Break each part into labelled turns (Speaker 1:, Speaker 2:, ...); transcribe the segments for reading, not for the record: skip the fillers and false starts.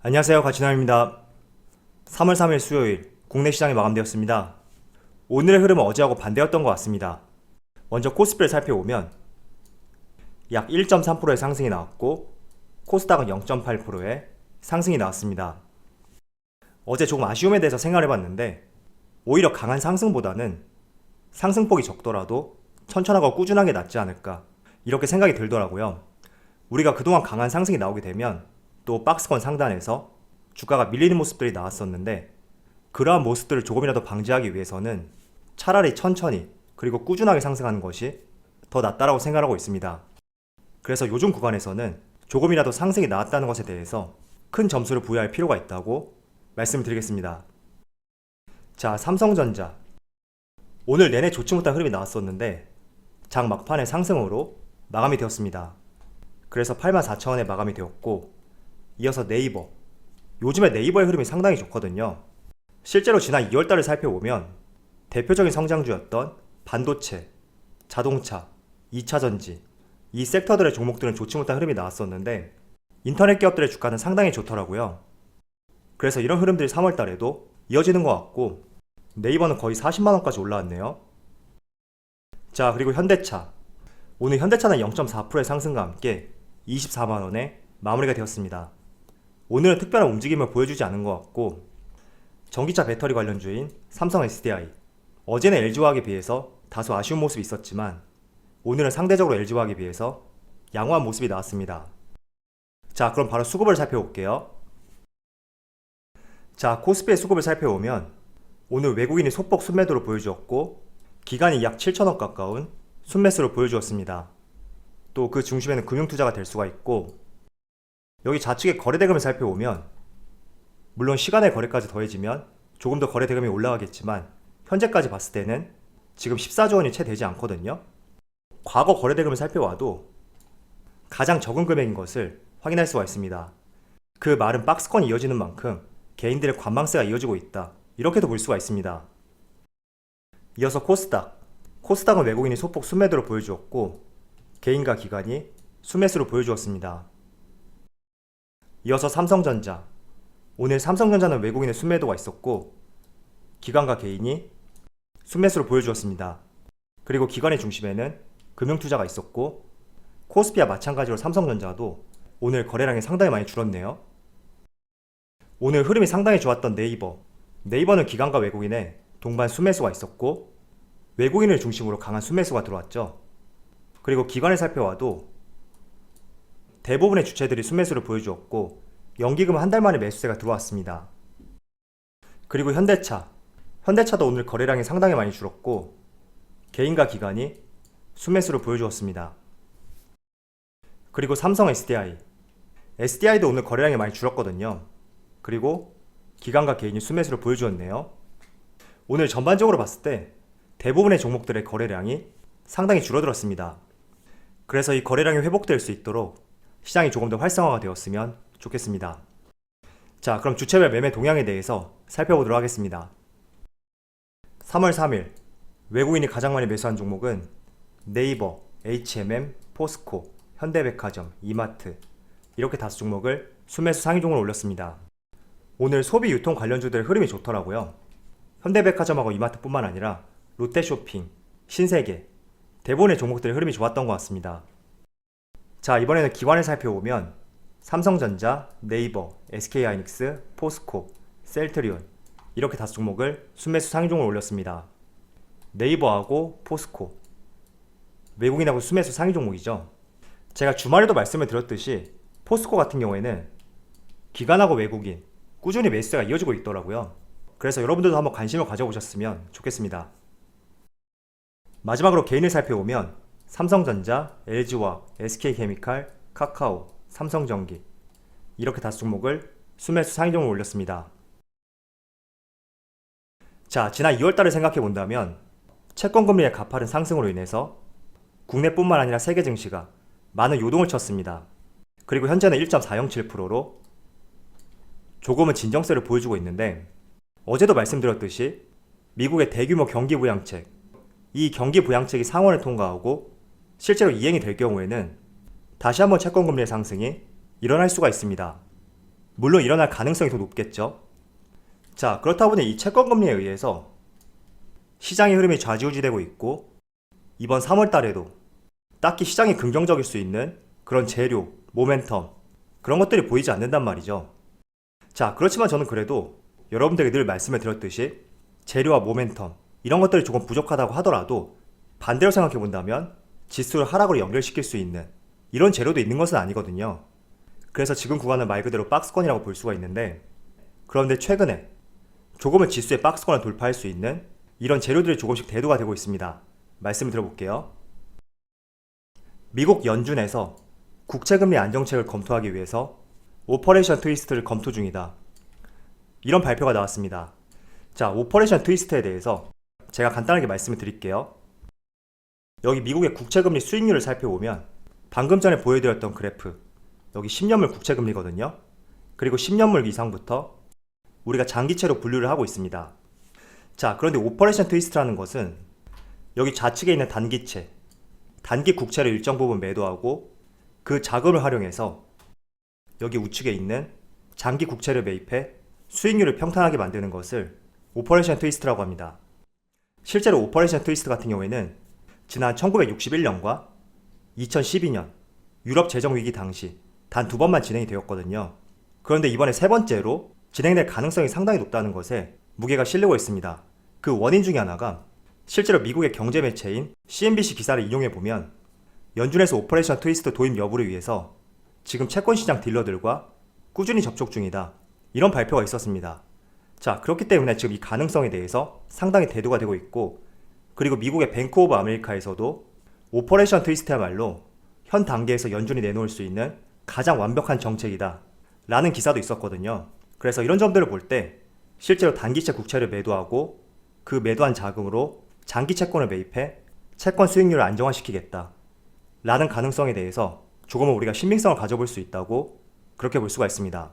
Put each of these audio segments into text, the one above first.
Speaker 1: 안녕하세요. 가치남입니다. 3월 3일 수요일 국내 시장이 마감되었습니다. 오늘의 흐름은 어제하고 반대였던 것 같습니다. 먼저 코스피를 살펴보면 약 1.3%의 상승이 나왔고 코스닥은 0.8%의 상승이 나왔습니다. 어제 조금 아쉬움에 대해서 생각해봤는데 오히려 강한 상승보다는 상승폭이 적더라도 천천하고 꾸준하게 낫지 않을까 이렇게 생각이 들더라고요. 우리가 그동안 강한 상승이 나오게 되면 또 박스권 상단에서 주가가 밀리는 모습들이 나왔었는데 그러한 모습들을 조금이라도 방지하기 위해서는 차라리 천천히 그리고 꾸준하게 상승하는 것이 더 낫다라고 생각하고 있습니다. 그래서 요즘 구간에서는 조금이라도 상승이 나왔다는 것에 대해서 큰 점수를 부여할 필요가 있다고 말씀을 드리겠습니다. 자, 삼성전자 오늘 내내 좋지 못한 흐름이 나왔었는데 장 막판의 상승으로 마감이 되었습니다. 그래서 84,000원에 마감이 되었고 이어서 네이버 요즘에 네이버의 흐름이 상당히 좋거든요. 실제로 지난 2월달을 살펴보면 대표적인 성장주였던 반도체, 자동차, 2차전지 이 섹터들의 종목들은 좋지 못한 흐름이 나왔었는데 인터넷 기업들의 주가는 상당히 좋더라고요. 그래서 이런 흐름들이 3월달에도 이어지는 것 같고 네이버는 거의 40만원까지 올라왔네요. 자, 그리고 현대차 오늘 현대차는 0.4%의 상승과 함께 24만원에 마무리가 되었습니다. 오늘은 특별한 움직임을 보여주지 않은 것 같고 전기차 배터리 관련주인 삼성 SDI 어제는 LG화학에 비해서 다소 아쉬운 모습이 있었지만 오늘은 상대적으로 LG화학에 비해서 양호한 모습이 나왔습니다. 자, 그럼 바로 수급을 살펴볼게요. 자, 코스피의 수급을 살펴보면 오늘 외국인이 소폭 순매도를 보여주었고 기간이 약 7천억 가까운 순매수를 보여주었습니다. 또 그 중심에는 금융투자가 될 수가 있고 여기 좌측의 거래대금을 살펴보면 물론 시간의 거래까지 더해지면 조금 더 거래대금이 올라가겠지만 현재까지 봤을 때는 지금 14조 원이 채 되지 않거든요. 과거 거래대금을 살펴봐도 가장 적은 금액인 것을 확인할 수가 있습니다. 그 말은 박스권이 이어지는 만큼 개인들의 관망세가 이어지고 있다 이렇게도 볼 수가 있습니다. 이어서 코스닥은 외국인이 소폭 순매도를 보여주었고 개인과 기관이 순매수를 보여주었습니다. 이어서 삼성전자 오늘 삼성전자는 외국인의 순매도가 있었고 기관과 개인이 순매수를 보여주었습니다. 그리고 기관의 중심에는 금융투자가 있었고 코스피와 마찬가지로 삼성전자도 오늘 거래량이 상당히 많이 줄었네요. 오늘 흐름이 상당히 좋았던 네이버는 기관과 외국인의 동반 순매수가 있었고 외국인을 중심으로 강한 순매수가 들어왔죠. 그리고 기관을 살펴봐도 대부분의 주체들이 순매수를 보여주었고 연기금은 한 달 만에 매수세가 들어왔습니다. 그리고 현대차도 오늘 거래량이 상당히 많이 줄었고 개인과 기관이 순매수를 보여주었습니다. 그리고 삼성 SDI도 오늘 거래량이 많이 줄었거든요. 그리고 기관과 개인이 순매수를 보여주었네요. 오늘 전반적으로 봤을 때 대부분의 종목들의 거래량이 상당히 줄어들었습니다. 그래서 이 거래량이 회복될 수 있도록 시장이 조금 더 활성화가 되었으면 좋겠습니다. 자, 그럼 주체별 매매 동향에 대해서 살펴보도록 하겠습니다. 3월 3일 외국인이 가장 많이 매수한 종목은 네이버, H&M, 포스코, 현대백화점, 이마트 이렇게 다섯 종목을 순매수 상위종으로 올렸습니다. 오늘 소비 유통 관련주들의 흐름이 좋더라고요. 현대백화점하고 이마트뿐만 아니라 롯데쇼핑, 신세계 대부분의 종목들의 흐름이 좋았던 것 같습니다. 자, 이번에는 기관을 살펴보면 삼성전자, 네이버, SK하이닉스, 포스코, 셀트리온 이렇게 다섯 종목을 순매수 상위종으로 올렸습니다. 네이버하고 포스코 외국인하고 순매수 상위 종목이죠. 제가 주말에도 말씀을 드렸듯이 포스코 같은 경우에는 기관하고 외국인 꾸준히 매수세가 이어지고 있더라고요. 그래서 여러분들도 한번 관심을 가져보셨으면 좋겠습니다. 마지막으로 개인을 살펴보면 삼성전자, LG화학, SK케미칼, 카카오, 삼성전기 이렇게 다섯 종목을 순매수 상위종으로 올렸습니다. 자, 지난 2월달을 생각해본다면 채권금리의 가파른 상승으로 인해서 국내뿐만 아니라 세계 증시가 많은 요동을 쳤습니다. 그리고 현재는 1.407%로 조금은 진정세를 보여주고 있는데 어제도 말씀드렸듯이 미국의 대규모 경기부양책 이 경기부양책이 상원을 통과하고 실제로 이행이 될 경우에는 다시 한번 채권금리의 상승이 일어날 수가 있습니다. 물론 일어날 가능성이 더 높겠죠. 자, 그렇다 보니 이 채권금리에 의해서 시장의 흐름이 좌지우지되고 있고, 이번 3월 달에도 딱히 시장이 긍정적일 수 있는 그런 재료, 모멘텀, 그런 것들이 보이지 않는단 말이죠. 자, 그렇지만 저는 그래도 여러분들에게 늘 말씀을 드렸듯이 재료와 모멘텀, 이런 것들이 조금 부족하다고 하더라도 반대로 생각해 본다면 지수를 하락으로 연결시킬 수 있는 이런 재료도 있는 것은 아니거든요. 그래서 지금 구간은 말 그대로 박스권이라고 볼 수가 있는데, 그런데 최근에 조금은 지수의 박스권을 돌파할 수 있는 이런 재료들이 조금씩 대두가 되고 있습니다. 말씀을 드려볼게요. 미국 연준에서 국채금리 안정책을 검토하기 위해서 오퍼레이션 트위스트를 검토 중이다. 이런 발표가 나왔습니다. 자, 오퍼레이션 트위스트에 대해서 제가 간단하게 말씀을 드릴게요. 여기 미국의 국채금리 수익률을 살펴보면 방금 전에 보여드렸던 그래프, 여기 10년물 국채금리거든요. 그리고 10년물 이상부터 우리가 장기채로 분류를 하고 있습니다. 자, 그런데 오퍼레이션 트위스트라는 것은 여기 좌측에 있는 단기채, 단기 국채를 일정 부분 매도하고 그 자금을 활용해서 여기 우측에 있는 장기 국채를 매입해 수익률을 평탄하게 만드는 것을 오퍼레이션 트위스트라고 합니다. 실제로 오퍼레이션 트위스트 같은 경우에는 지난 1961년과 2012년 유럽 재정위기 당시 단 2번만 진행이 되었거든요. 그런데 이번에 3번째로 진행될 가능성이 상당히 높다는 것에 무게가 실리고 있습니다. 그 원인 중에 하나가 실제로 미국의 경제 매체인 CNBC 기사를 인용해보면 연준에서 오퍼레이션 트위스트 도입 여부를 위해서 지금 채권시장 딜러들과 꾸준히 접촉 중이다, 이런 발표가 있었습니다. 자, 그렇기 때문에 지금 이 가능성에 대해서 상당히 대두가 되고 있고, 그리고 미국의 뱅크 오브 아메리카에서도 오퍼레이션 트위스트야말로 현 단계에서 연준이 내놓을 수 있는 가장 완벽한 정책이다 라는 기사도 있었거든요. 그래서 이런 점들을 볼 때 실제로 단기채 국채를 매도하고 그 매도한 자금으로 장기 채권을 매입해 채권 수익률을 안정화시키겠다 라는 가능성에 대해서 조금은 우리가 신빙성을 가져볼 수 있다고 그렇게 볼 수가 있습니다.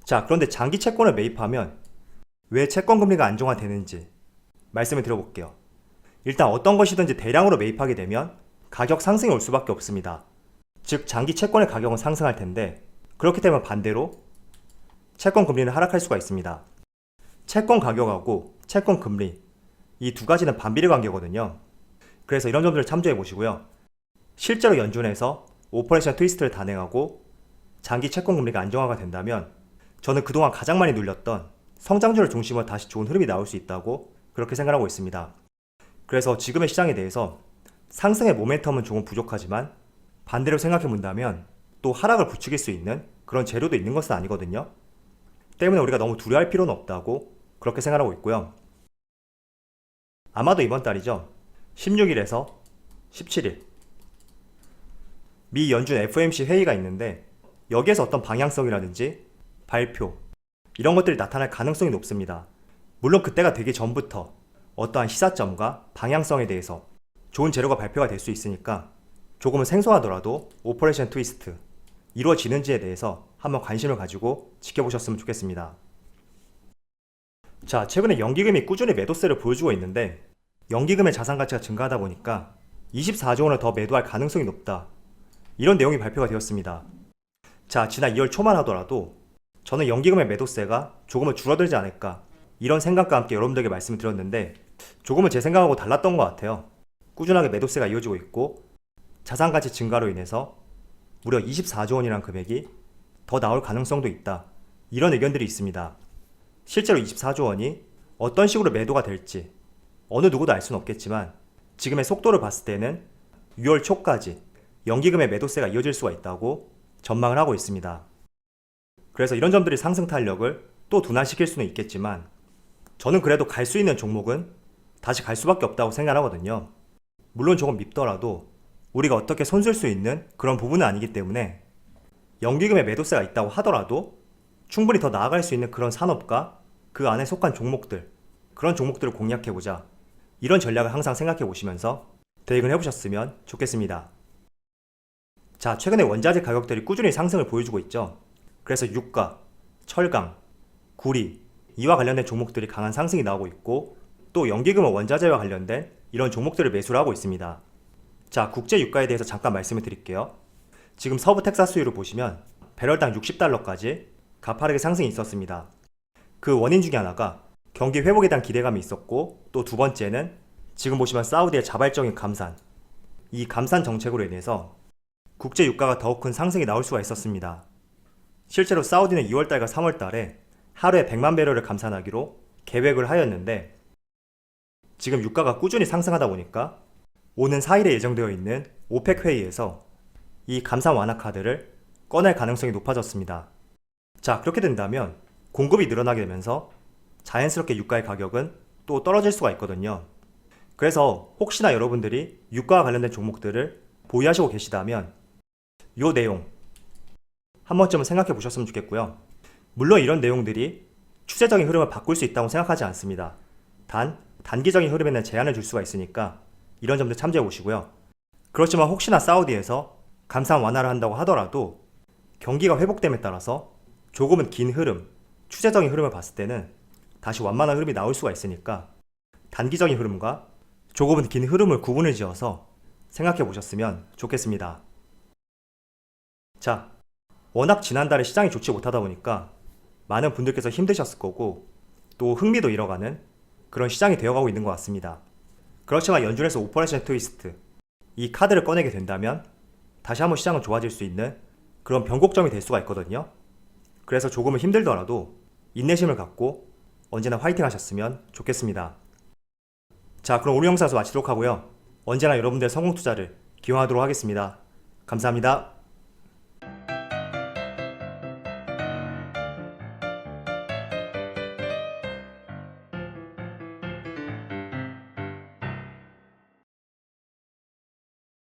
Speaker 1: 자, 그런데 장기 채권을 매입하면 왜 채권 금리가 안정화되는지 말씀을 드려볼게요. 일단 어떤 것이든지 대량으로 매입하게 되면 가격 상승이 올 수밖에 없습니다. 즉 장기 채권의 가격은 상승할 텐데, 그렇기 때문에 반대로 채권 금리는 하락할 수가 있습니다. 채권 가격하고 채권 금리, 이 두 가지는 반비례 관계거든요. 그래서 이런 점들을 참조해 보시고요. 실제로 연준에서 오퍼레이션 트위스트를 단행하고 장기 채권 금리가 안정화가 된다면 저는 그동안 가장 많이 눌렸던 성장주를 중심으로 다시 좋은 흐름이 나올 수 있다고 그렇게 생각하고 있습니다. 그래서 지금의 시장에 대해서 상승의 모멘텀은 조금 부족하지만 반대로 생각해 본다면 또 하락을 부추길 수 있는 그런 재료도 있는 것은 아니거든요. 때문에 우리가 너무 두려워할 필요는 없다고 그렇게 생각하고 있고요. 아마도 이번 달이죠. 16일에서 17일 미 연준 FOMC 회의가 있는데, 여기에서 어떤 방향성이라든지 발표, 이런 것들이 나타날 가능성이 높습니다. 물론 그때가 되기 전부터 어떠한 시사점과 방향성에 대해서 좋은 재료가 발표가 될 수 있으니까 조금은 생소하더라도 오퍼레이션 트위스트 이루어지는지에 대해서 한번 관심을 가지고 지켜보셨으면 좋겠습니다. 자, 최근에 연기금이 꾸준히 매도세를 보여주고 있는데, 연기금의 자산 가치가 증가하다 보니까 24조 원을 더 매도할 가능성이 높다, 이런 내용이 발표가 되었습니다. 자, 지난 2월 초만 하더라도 저는 연기금의 매도세가 조금은 줄어들지 않을까, 이런 생각과 함께 여러분들에게 말씀을 드렸는데 조금은 제 생각하고 달랐던 것 같아요. 꾸준하게 매도세가 이어지고 있고 자산가치 증가로 인해서 무려 24조 원이라는 금액이 더 나올 가능성도 있다, 이런 의견들이 있습니다. 실제로 24조 원이 어떤 식으로 매도가 될지 어느 누구도 알 수는 없겠지만 지금의 속도를 봤을 때는 6월 초까지 연기금의 매도세가 이어질 수가 있다고 전망을 하고 있습니다. 그래서 이런 점들이 상승 탄력을 또 둔화시킬 수는 있겠지만 저는 그래도 갈 수 있는 종목은 다시 갈 수밖에 없다고 생각하거든요. 물론 조금 밉더라도 우리가 어떻게 손쓸 수 있는 그런 부분은 아니기 때문에 연기금의 매도세가 있다고 하더라도 충분히 더 나아갈 수 있는 그런 산업과 그 안에 속한 종목들, 그런 종목들을 공략해보자, 이런 전략을 항상 생각해 보시면서 대응을 해보셨으면 좋겠습니다. 자, 최근에 원자재 가격들이 꾸준히 상승을 보여주고 있죠. 그래서 유가, 철강, 구리, 이와 관련된 종목들이 강한 상승이 나오고 있고, 또 연기금은 원자재와 관련된 이런 종목들을 매수를 하고 있습니다. 자, 국제 유가에 대해서 잠깐 말씀을 드릴게요. 지금 서부 텍사스유를 보시면 배럴당 60달러까지 가파르게 상승이 있었습니다. 그 원인 중에 하나가 경기 회복에 대한 기대감이 있었고, 또 두 번째는 지금 보시면 사우디의 자발적인 감산, 이 감산 정책으로 인해서 국제 유가가 더욱 큰 상승이 나올 수가 있었습니다. 실제로 사우디는 2월달과 3월달에 하루에 100만 배럴을 감산하기로 계획을 하였는데, 지금 유가가 꾸준히 상승하다 보니까 오는 4일에 예정되어 있는 오펙 회의에서 이 감산 완화 카드를 꺼낼 가능성이 높아졌습니다. 자, 그렇게 된다면 공급이 늘어나게 되면서 자연스럽게 유가의 가격은 또 떨어질 수가 있거든요. 그래서 혹시나 여러분들이 유가와 관련된 종목들을 보유하시고 계시다면 이 내용 한 번쯤은 생각해 보셨으면 좋겠고요. 물론 이런 내용들이 추세적인 흐름을 바꿀 수 있다고 생각하지 않습니다. 단, 단기적인 흐름에는 제한을 줄 수가 있으니까 이런 점들 참조해 보시고요. 그렇지만 혹시나 사우디에서 감산 완화를 한다고 하더라도 경기가 회복됨에 따라서 조금은 긴 흐름, 추세적인 흐름을 봤을 때는 다시 완만한 흐름이 나올 수가 있으니까 단기적인 흐름과 조금은 긴 흐름을 구분을 지어서 생각해 보셨으면 좋겠습니다. 자, 워낙 지난달에 시장이 좋지 못하다 보니까 많은 분들께서 힘드셨을 거고, 또 흥미도 잃어가는 그런 시장이 되어가고 있는 것 같습니다. 그렇지만 연준에서 오퍼레이션 트위스트, 이 카드를 꺼내게 된다면 다시 한번 시장은 좋아질 수 있는 그런 변곡점이 될 수가 있거든요. 그래서 조금은 힘들더라도 인내심을 갖고 언제나 화이팅 하셨으면 좋겠습니다. 자, 그럼 오늘 영상에서 마치도록 하고요. 언제나 여러분들의 성공 투자를 기원하도록 하겠습니다. 감사합니다.